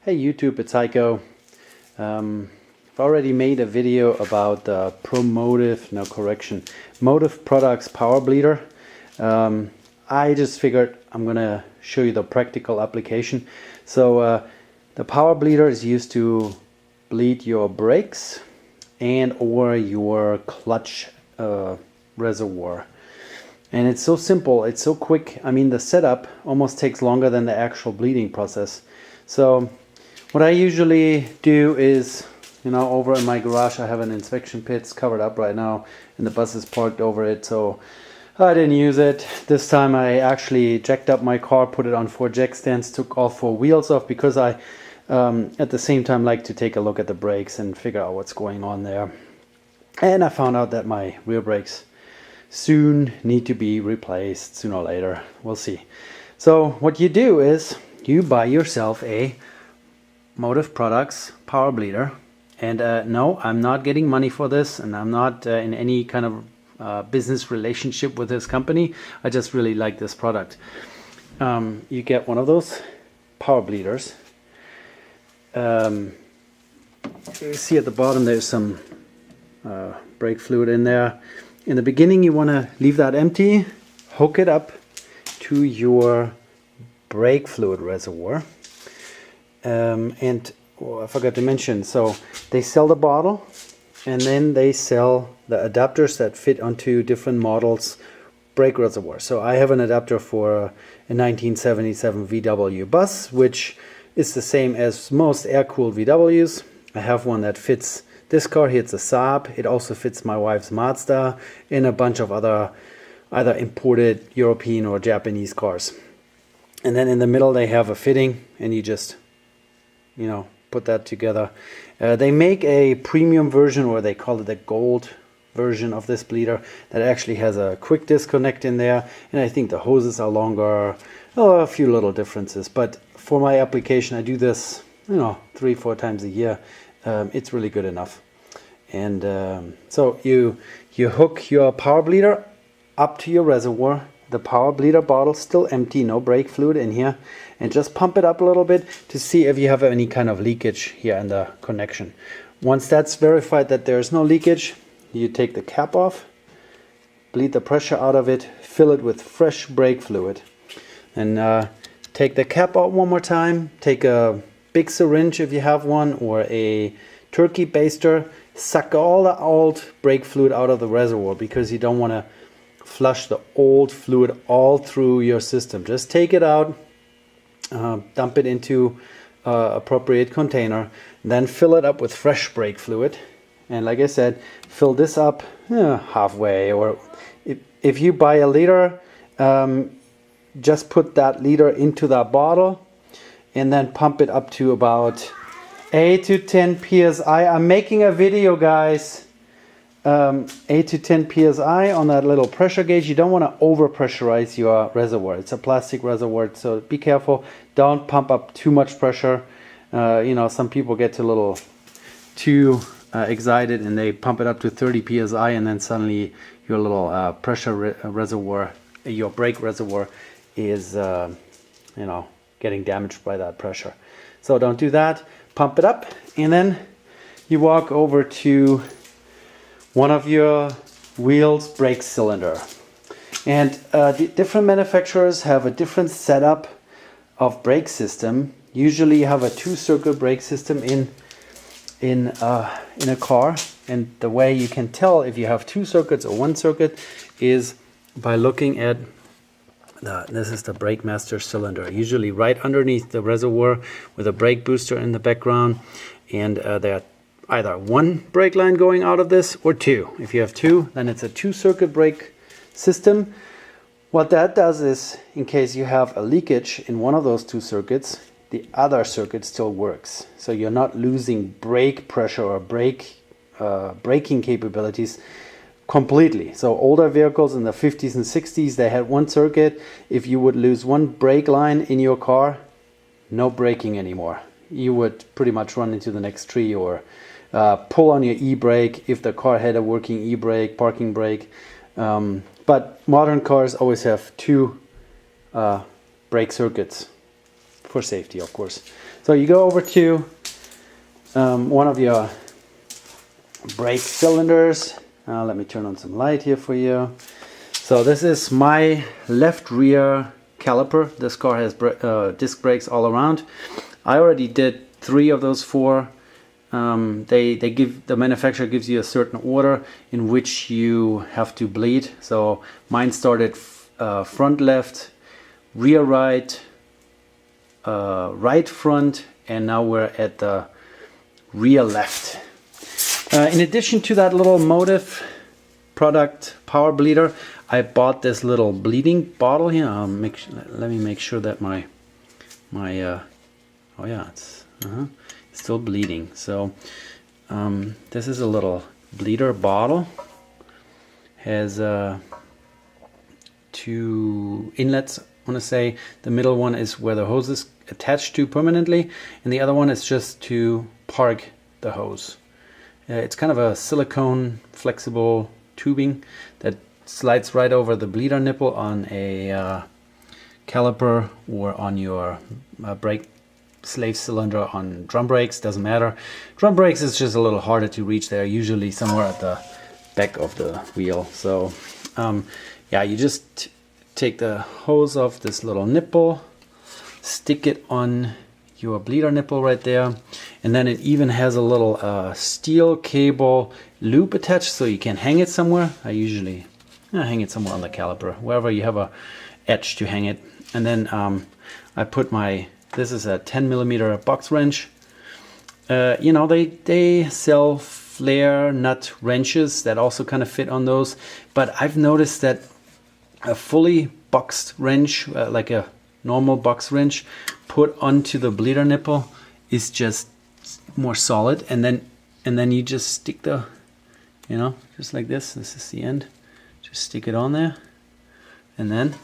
Hey YouTube, it's Heiko. I've already made a video about the Motive Products Power Bleeder. I just figured I'm gonna show you the practical application. So the power bleeder is used to bleed your brakes and or your clutch reservoir. And it's so simple, it's so quick. I mean, the setup almost takes longer than the actual bleeding process. So what I usually do is, over in my garage I have an inspection pit. It's covered up right now and the bus is parked over it, so I didn't use it. This time I actually jacked up my car, put it on 4 jack stands, took all 4 wheels off because I at the same time like to take a look at the brakes and figure out what's going on there. And I found out that my rear brakes soon need to be replaced, sooner or later. We'll see. So what you do is you buy yourself a Motive Products Power Bleeder. And no, I'm not getting money for this, and I'm not in any kind of business relationship with this company. I just really like this product. You get one of those power bleeders. You see at the bottom there's some brake fluid in there. In the beginning you want to leave that empty, hook it up to your brake fluid reservoir. I forgot to mention, so they sell the bottle and then they sell the adapters that fit onto different models brake reservoir. So I have an adapter for a 1977 VW bus, which is the same as most air-cooled VWs. I have one that fits this car here. It's a Saab. It also fits my wife's Mazda and a bunch of other either imported European or Japanese cars. And then in the middle they have a fitting, and you just put that together. They make a premium version, or they call it the gold version of this bleeder, that actually has a quick disconnect in there, and I think the hoses are longer. A few little differences, but for my application I do this 3-4 times a year. It's really good enough. And so you hook your power bleeder up to your reservoir. The power bleeder bottle still empty, no brake fluid in here, and just pump it up a little bit to see if you have any kind of leakage here in the connection. Once that's verified that there's no leakage, you take the cap off, bleed the pressure out of it, fill it with fresh brake fluid, and take the cap out one more time. Take a big syringe if you have one, or a turkey baster, suck all the old brake fluid out of the reservoir, because you don't want to flush the old fluid all through your system. Just take it out, dump it into appropriate container, then fill it up with fresh brake fluid. And like I said, fill this up halfway, or if you buy a liter, just put that liter into that bottle and then pump it up to about 8 to 10 psi. I'm making a video, guys. 8 to 10 psi on that little pressure gauge. You don't want to over pressurize your reservoir. It's a plastic reservoir, so be careful. Don't pump up too much pressure. Some people get a little too excited and they pump it up to 30 psi, and then suddenly your little pressure reservoir, your brake reservoir, is getting damaged by that pressure. So don't do that. Pump it up, and then you walk over to one of your wheels brake cylinder. And the different manufacturers have a different setup of brake system. Usually you have a 2-circuit brake system in a car, and the way you can tell if you have 2 circuits or 1 circuit is by looking at this is the brake master cylinder, usually right underneath the reservoir with a brake booster in the background, and there are either 1 brake line going out of this or 2. If you have 2, then it's a 2-circuit brake system. What that does is, in case you have a leakage in one of those 2 circuits, the other circuit still works. So you're not losing brake pressure or braking capabilities completely. So older vehicles in the 50s and 60s, they had 1 circuit. If you would lose 1 brake line in your car, no braking anymore. You would pretty much run into the next tree, or pull on your e-brake if the car had a working e-brake, parking brake. But modern cars always have 2 brake circuits for safety, of course. So you go over to one of your brake cylinders. Let me turn on some light here for you. So this is my left rear caliper. This car has disc brakes all around. I already did 3 of those 4. The manufacturer gives you a certain order in which you have to bleed. So mine started front left, rear right, right front, and now we're at the rear left. In addition to that little Motive product power bleeder, I bought this little bleeding bottle here. Let me make sure that my oh yeah, it's still bleeding. So this is a little bleeder bottle. Has 2 inlets. I want to say the middle one is where the hose is attached to permanently, and the other one is just to park the hose. It's kind of a silicone flexible tubing that slides right over the bleeder nipple on a caliper or on your brake slave cylinder on drum brakes. Doesn't matter. Drum brakes is just a little harder to reach. They're usually somewhere at the back of the wheel. So yeah, you just take the hose off this little nipple, stick it on your bleeder nipple right there, and then it even has a little steel cable loop attached, so you can hang it somewhere. I usually hang it somewhere on the caliper, wherever you have a edge to hang it. And then I put this is a 10mm box wrench. You know, they sell flare nut wrenches that also kind of fit on those, but I've noticed that a fully boxed wrench, like a normal box wrench, put onto the bleeder nipple is just more solid. And then you just stick the, you know, just like this. This is the end. Just stick it on there, and then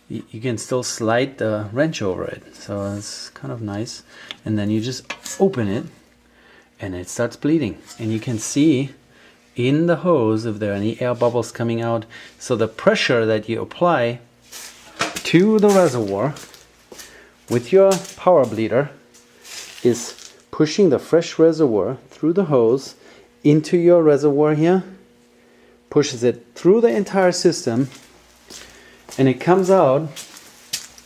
you can still slide the wrench over it. So it's kind of nice. And then you just open it, and it starts bleeding. And you can see in the hose if there are any air bubbles coming out. So the pressure that you apply to the reservoir with your power bleeder is pushing the fresh reservoir through the hose into your reservoir here, pushes it through the entire system, and it comes out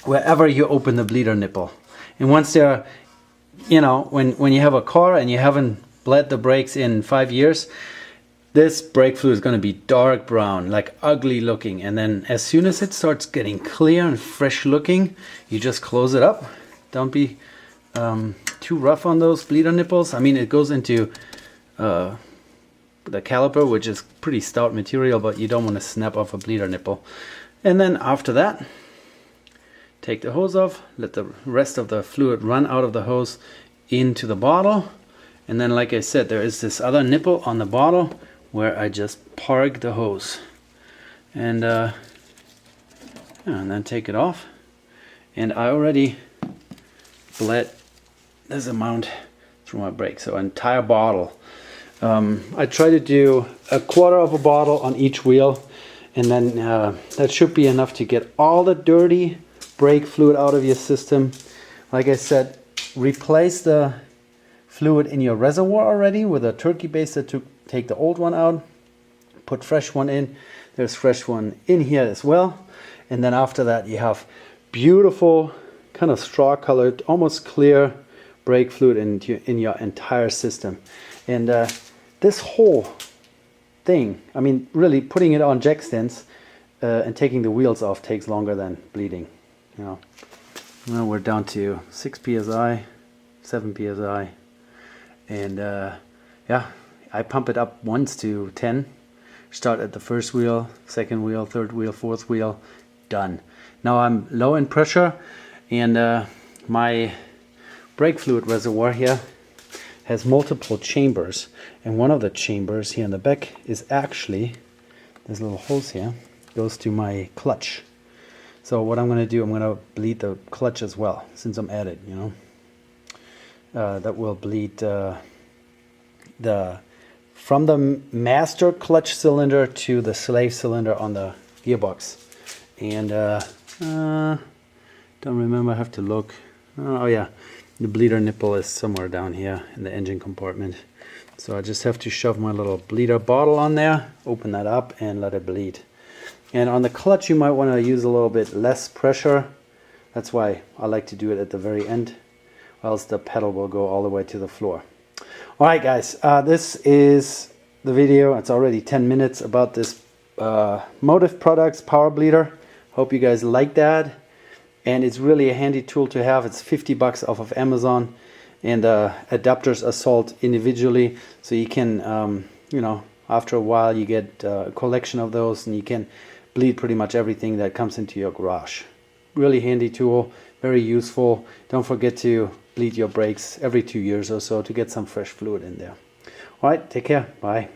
wherever you open the bleeder nipple. And once they're, you know, when you have a car and you haven't bled the brakes in 5 years, this brake fluid is going to be dark brown, like ugly looking. And then as soon as it starts getting clear and fresh looking, you just close it up. Don't be too rough on those bleeder nipples. I mean, it goes into the caliper, which is pretty stout material, but you don't want to snap off a bleeder nipple. And then after that, take the hose off, let the rest of the fluid run out of the hose into the bottle. And then, like I said, there is this other nipple on the bottle where I just park the hose. And then take it off. And I already bled this amount through my brake, so an entire bottle. I try to do a quarter of a bottle on each wheel, and then that should be enough to get all the dirty brake fluid out of your system. Like I said, replace the fluid in your reservoir already with a turkey baster to take the old one out, put fresh one in. There's fresh one in here as well. And then after that you have beautiful kind of straw colored, almost clear brake fluid in your entire system. And this whole thing, I mean, really putting it on jack stands and taking the wheels off takes longer than bleeding. You know, well, we're down to 6 psi, 7 psi, and yeah, I pump it up once to 10. Start at the first wheel, second wheel, third wheel, fourth wheel, done. Now I'm low in pressure, and my brake fluid reservoir here has multiple chambers, and one of the chambers here in the back is actually this little hose here, goes to my clutch. So what I'm going to do, I'm going to bleed the clutch as well, since I'm at it, you know. That will bleed from the master clutch cylinder to the slave cylinder on the gearbox. And don't remember, I have to look. Oh yeah, the bleeder nipple is somewhere down here in the engine compartment. So I just have to shove my little bleeder bottle on there, open that up and let it bleed. And on the clutch you might want to use a little bit less pressure. That's why I like to do it at the very end, or else the pedal will go all the way to the floor. Alright guys, this is the video. It's already 10 minutes about this Motive Products power bleeder. Hope you guys like that. And it's really a handy tool to have. It's 50 bucks off of Amazon. And adapters are sold individually. So you can, you know, after a while you get a collection of those and you can bleed pretty much everything that comes into your garage. Really handy tool, very useful. Don't forget to bleed your brakes every 2 years or so to get some fresh fluid in there. Alright, take care. Bye.